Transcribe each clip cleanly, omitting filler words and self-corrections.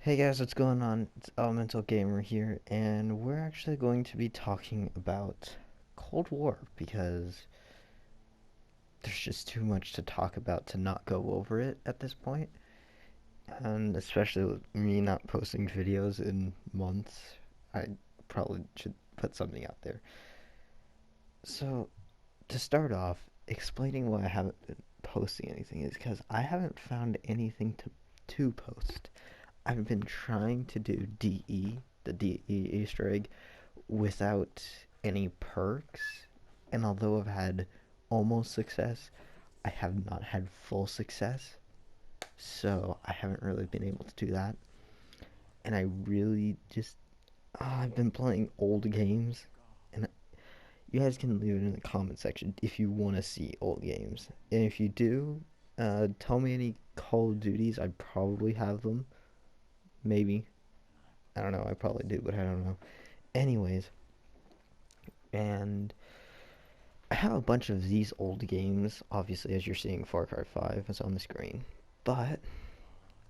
Hey guys, what's going on? It's Elemental Gamer here, and we're actually going to be talking about Cold War because there's just too much to talk about to not go over it at this point, and especially with me not posting videos in months, I probably should put something out there. So, to start off, explaining why I haven't been posting anything is because I haven't found anything to post. I've been trying to do DE, the DE Easter egg, without any perks, and although I've had almost success, I have not had full success, so I haven't really been able to do that. And I really just, I've been playing old games, and you guys can leave it in the comment section if you want to see old games. And if you do, tell me any Call of Duties. I probably have them. Maybe. I don't know. I probably do, but I don't know. Anyways, and I have a bunch of these old games, obviously, as you're seeing Far Cry 5 is on the screen. But,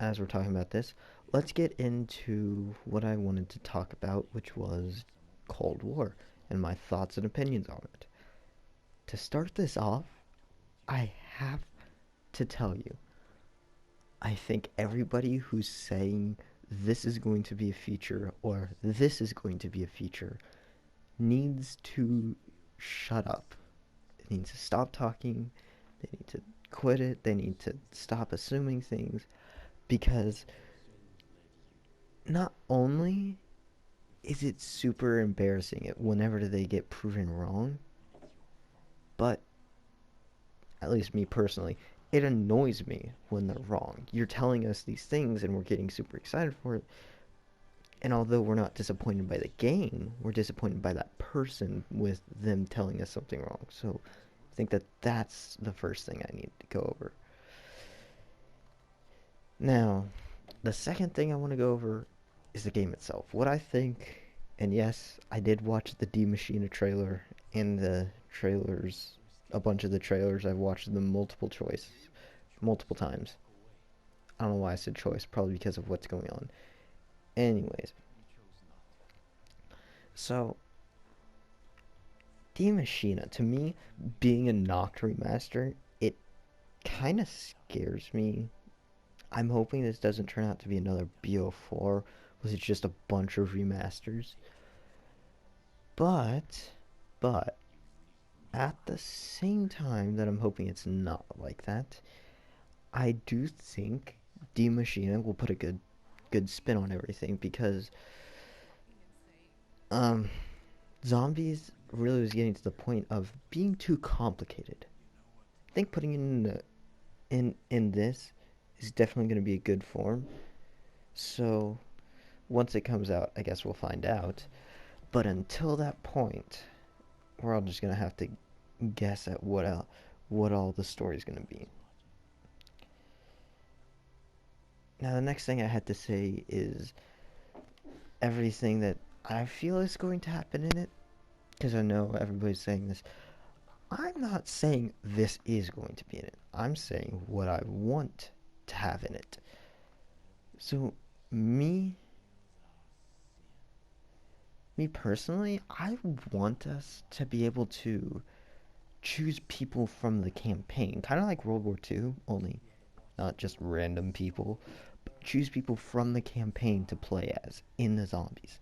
as we're talking about this, let's get into what I wanted to talk about, which was Cold War and my thoughts and opinions on it. To start this off, I have to tell you, I think everybody who's saying this is going to be a feature or this is going to be a feature needs to shut up. They need to stop talking. They need to quit it. They need to stop assuming things because not only is it super embarrassing whenever they get proven wrong, but at least me personally, it annoys me when they're wrong. You're telling us these things and we're getting super excited for it. And although we're not disappointed by the game, we're disappointed by that person with them telling us something wrong. So I think that that's the first thing I need to go over. Now, the second thing I want to go over is the game itself. What I think, and yes, I did watch the D Machina trailer and the trailers, a bunch of the trailers. I've watched them multiple times. I don't know why I said choice, probably because of what's going on. Anyways, so D Machina, to me, being a knocked remaster, it kind of scares me. I'm hoping this doesn't turn out to be another BO4, was it just a bunch of remasters. But, but, at the same time that I'm hoping it's not like that, I do think D Machina will put a good spin on everything because um zombies really was getting to the point of being too complicated. I think putting it in this is definitely going to be a good form. So once it comes out, I guess we'll find out. But until that point, we're all just gonna have to guess at what all the story's gonna be. Now, the next thing I had to say is everything that I feel is going to happen in it, because I know everybody's saying this. I'm not saying this is going to be in it. I'm saying what I want to have in it. So, me, me personally, I want us to be able to choose people from the campaign, kind of like World War II, only not just random people, but choose people from the campaign to play as in the zombies.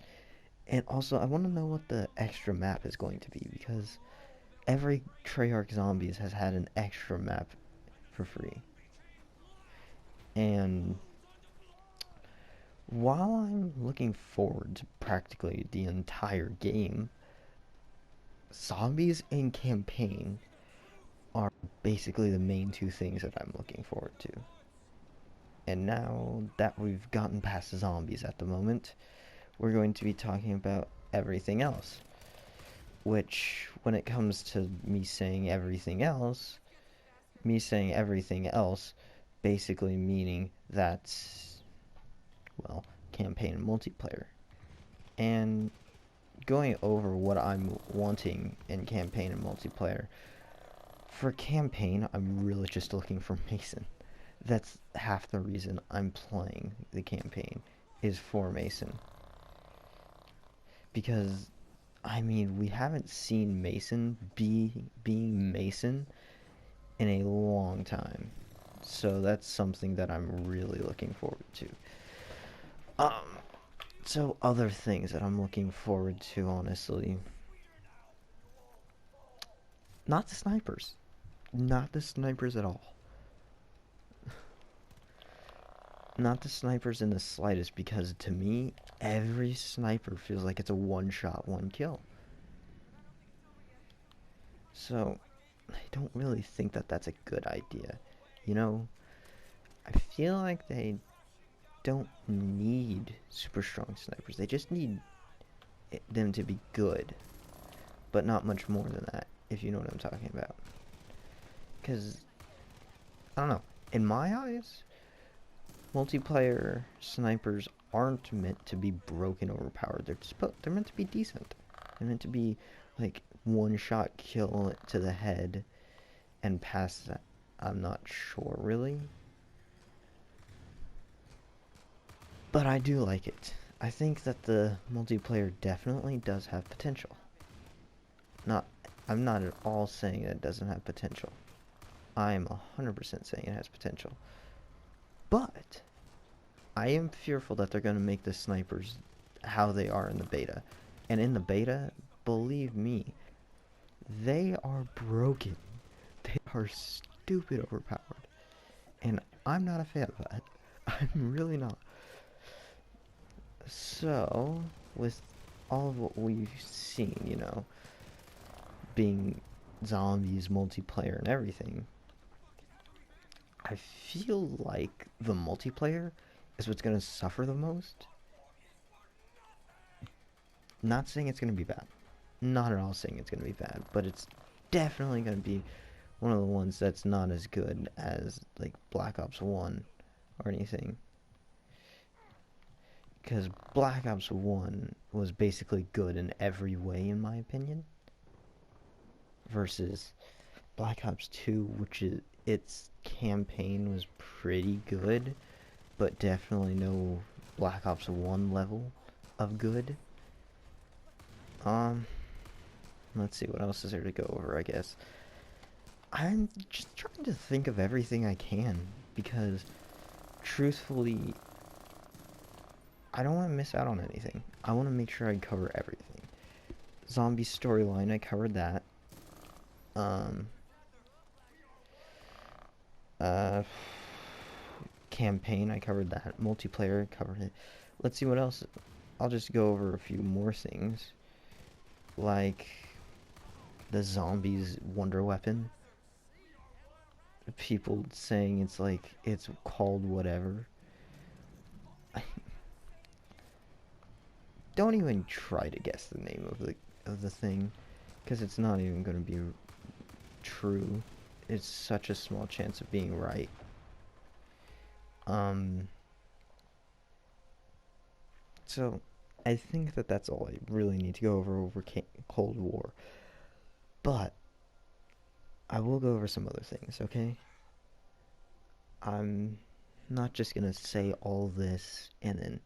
And also, I want to know what the extra map is going to be because every Treyarch Zombies has had an extra map for free. And while I'm looking forward to practically the entire game, zombies and campaign are basically the main two things that I'm looking forward to. And now that we've gotten past zombies at the moment, we're going to be talking about everything else. Which, when it comes to me saying everything else basically meaning that, well, campaign and multiplayer. And going over what I'm wanting in campaign and multiplayer. For campaign, I'm really just looking for Mason. That's half the reason I'm playing the campaign is for Mason. Because, I mean, we haven't seen Mason being Mason in a long time. So that's something that I'm really looking forward to. Um, so other things that I'm looking forward to, honestly, not the snipers. Not the snipers at all. Not the snipers in the slightest, because to me, every sniper feels like it's a one shot, one kill. So, I don't really think that that's a good idea. You know, I feel like they don't need super strong snipers. They just need them to be good, but not much more than that, if you know what I'm talking about. Because, I don't know, in my eyes, multiplayer snipers aren't meant to be broken overpowered. They're meant to be decent. They're meant to be like one shot kill to the head and past that. I'm not sure really, but I do like it. I think that the multiplayer definitely does have potential. Not, I'm not at all saying it doesn't have potential. I'm 100% saying it has potential. But I am fearful that they're going to make the snipers how they are in the beta. And in the beta, believe me, they are broken. They are stupid overpowered. And I'm not a fan of that. I'm really not. So, with all of what we've seen, being zombies, multiplayer, and everything, I feel like the multiplayer is what's going to suffer the most. Not saying it's going to be bad. Not at all saying it's going to be bad, but it's definitely going to be one of the ones that's not as good as, like, Black Ops 1 or anything. Because Black Ops 1 was basically good in every way, in my opinion. Versus Black Ops 2, which is, its campaign was pretty good, but definitely no Black Ops 1 level of good. Let's see, what else is there to go over, I guess. I'm just trying to think of everything I can, because, truthfully, I don't want to miss out on anything. I want to make sure I cover everything. Zombie storyline, I covered that. Um, uh, Campaign, I covered that. Multiplayer, I covered it. Let's see what else. I'll just go over a few more things. Like the zombies wonder weapon. People saying it's like, it's called whatever. Don't even try to guess the name of the thing, because it's not even going to be true. It's such a small chance of being right. So I think that that's all I really need to go over Cold War. But I will go over some other things, okay? I'm not just gonna say all this and then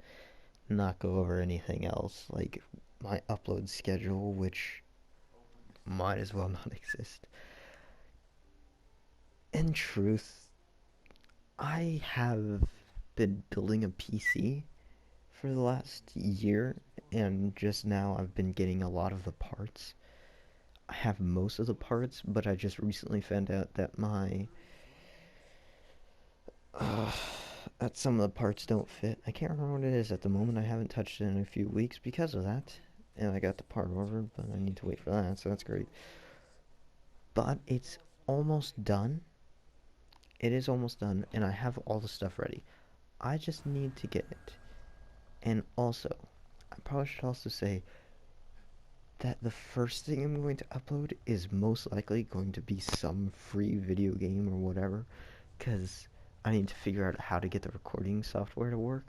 not go over anything else, like my upload schedule, which might as well not exist. In truth, I have been building a PC for the last year, and just now I've been getting a lot of the parts. I have most of the parts, but I just recently found out that uh, that some of the parts don't fit. I can't remember what it is at the moment. I haven't touched it in a few weeks because of that. And I got the part ordered, but I need to wait for that, so that's great. But it's almost done. It is almost done, and I have all the stuff ready. I just need to get it. And also, I probably should also say that the first thing I'm going to upload is most likely going to be some free video game or whatever, because I need to figure out how to get the recording software to work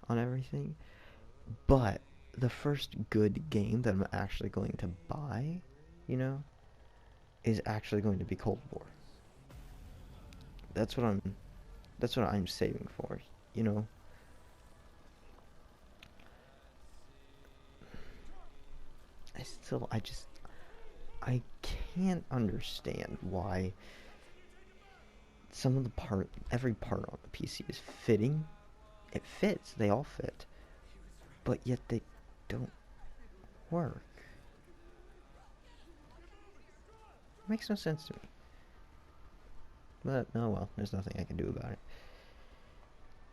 on everything. But the first good game that I'm actually going to buy, you know, is actually going to be Cold War. That's what I'm that's what I'm saving for, you know. I can't understand why some of the every part on the PC is fitting. It fits, they all fit, but yet they don't work. It makes no sense to me. But, oh well, there's nothing I can do about it.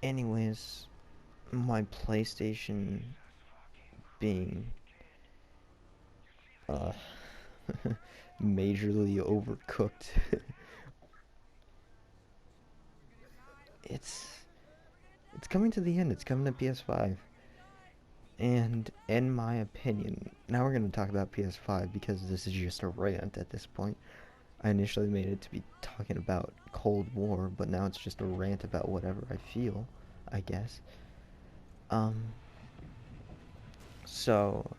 Anyways, my PlayStation being uh, majorly overcooked. it's it's coming to the end. It's coming to PS5. And in my opinion, now we're going to talk about PS5 because this is just a rant at this point. I initially made it to be talking about Cold War, but now it's just a rant about whatever I feel, I guess. Um, so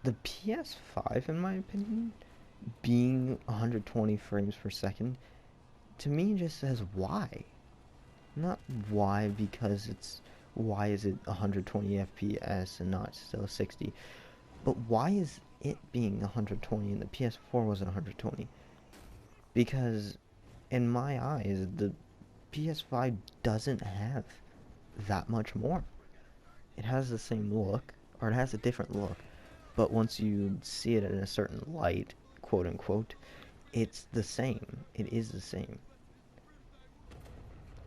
the PS5, in my opinion, being 120 frames per second, to me just says why. Not why because it's why is it 120 FPS and not still 60, but why is it being 120 and the PS4 wasn't 120? Because in my eyes, the PS5 doesn't have that much more. It has the same look, or it has a different look, but once you see it in a certain light, quote unquote, it's the same. It is the same.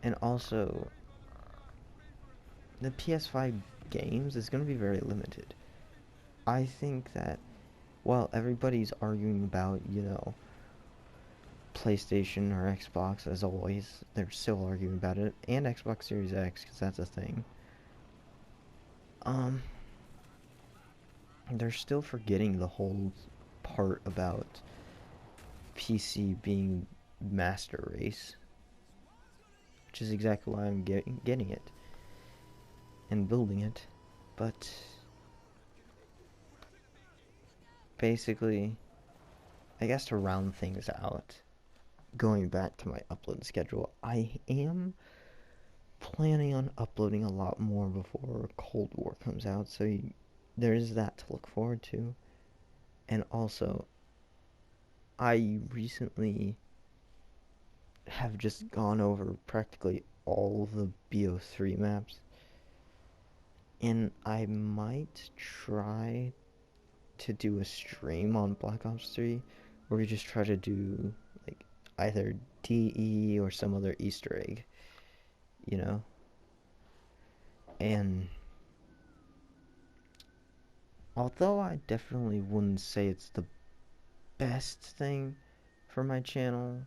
And also, the PS5 games is going to be very limited. I think that while everybody's arguing about, PlayStation or Xbox, as always, they're still arguing about it, and Xbox Series X, because that's a thing. Um, they're still forgetting the whole part about PC being master race, which is exactly why I'm getting it and building it. But basically, I guess to round things out, going back to my upload schedule, I am planning on uploading a lot more before Cold War comes out, so there is that to look forward to. And also, I recently have just gone over practically all the BO3 maps, and I might try to do a stream on Black Ops 3 where we just try to do like either DE or some other Easter egg, you know? And although I definitely wouldn't say it's the best thing for my channel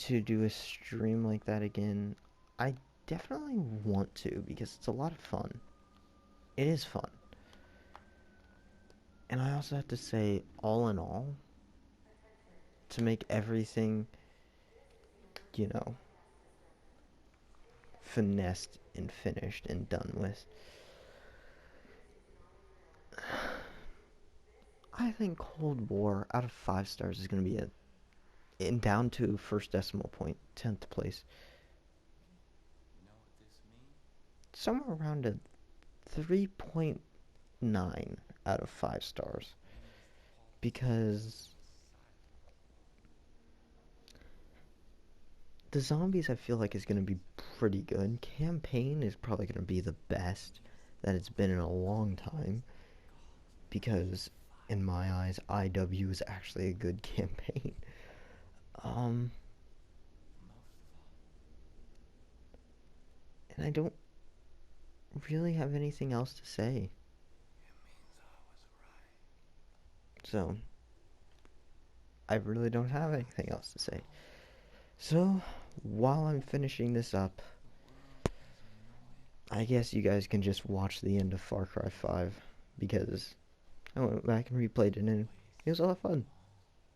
to do a stream like that again, I definitely want to because it's a lot of fun. It is fun. And I also have to say, all in all, to make everything, you know, finessed and finished and done with, I think Cold War out of 5 stars is going to be and down to first decimal point, 10th place. Somewhere around a 3.9 out of 5 stars. Because the zombies I feel like is going to be pretty good. Campaign is probably going to be the best that it's been in a long time. Because in my eyes, IW is actually a good campaign. And I don't really have anything else to say. So, I really don't have anything else to say. So, while I'm finishing this up, I guess you guys can just watch the end of Far Cry 5, because I went back and replayed it, and it was a lot of fun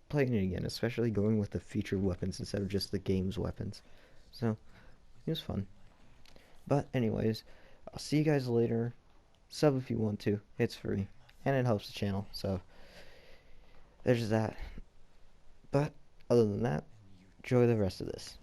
playing it again, especially going with the featured weapons instead of just the game's weapons. So, it was fun. But anyways, I'll see you guys later. Sub if you want to. It's free. And it helps the channel. So, there's that. But, other than that, enjoy the rest of this.